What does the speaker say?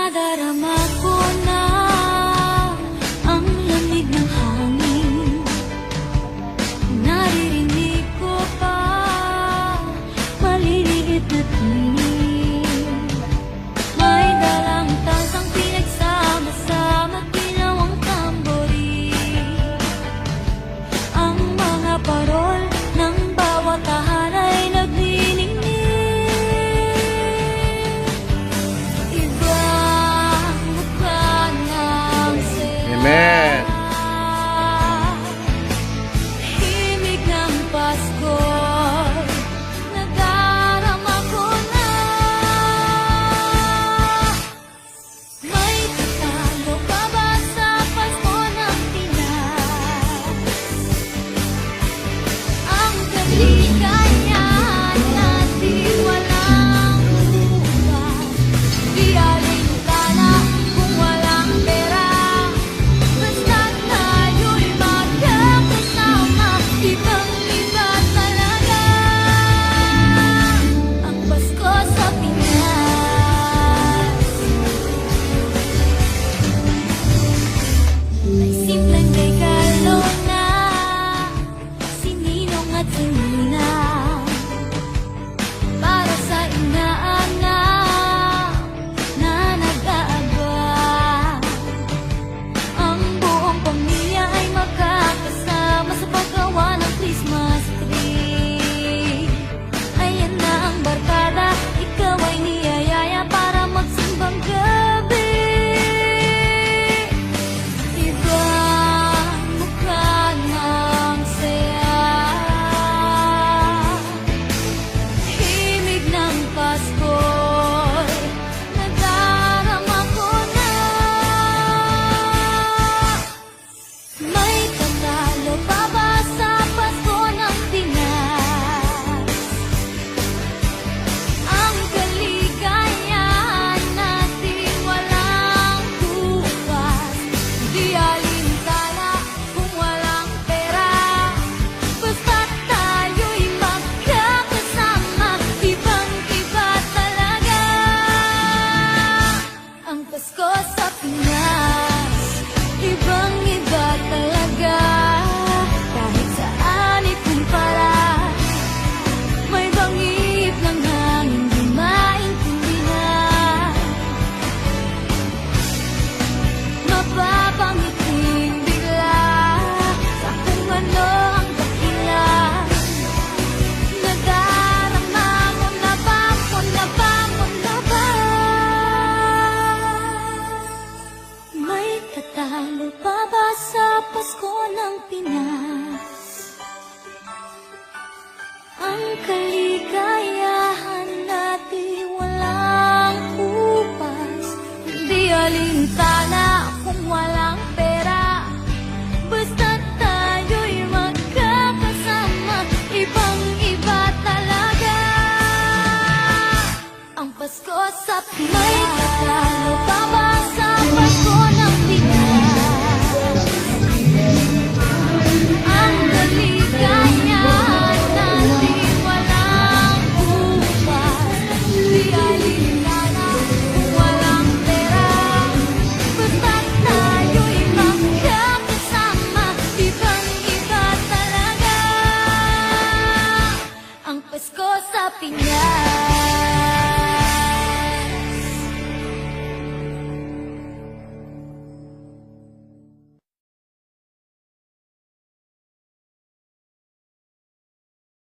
Nadarama ko na ang lamig ng hangin. Naririnig ko pa maliliit na tinig. May dalang tansang pinagsama-sama, ginawang tamborin. Ang mga parol ng bawat tahan ay nagniningning. Ibang mukha ng saya. Amen. Himig ng Pasko, nadarama ko na. May tatalo pa ba sa Pasko ng Pinas? Ang kaligayahan natin walang hubad. Di alintana kung walang pera. Basta't tayo'y magkakasama, ibang-iba talaga ang Pasko sa Pinas. May simpleng regalo na si Ninong at si Ninang para sa inaanak na nag-aabang. Ang buong pamilya ay magkakasama sa paggawa ng Christmas tree. Ayan na ang barkada, ikaw ay niyayaya para magsimbang gabi. Ibang mukha ng saya. Himig ng Pasko'y nadarama ko na. May tatalo pa ba sa Pasko ng Pinas? Ang kaligayahan natin walang bukas. Di alintana kung walang pera. Basta't tayo'y magkakasama, ibang-iba talaga ang Pasko sa Pinas. Ibang-iba talaga. Kahit saan ikumpara, may bangib ng hangin di maintindihan. Mapapangiting bigla sa kung ano ang dahilan. Nadarama mo na ba, mo na ba, mo na ba? May tatalo pa ba sa Pasko ng Pinas? Ang kaligayahan natin walang upas. Di alintana kung walang pera. Basta't tayo'y magkakasama, ibang-iba talaga ang Pasko sa Pinas. May tatalo pa ba sa Pasko ng Pinas? Ang kaligayahan natin walang upas. Di alintana kung walang pera. Basta't tayo'y magkakasama, ibang-iba talaga ang Pasko sa Pinas.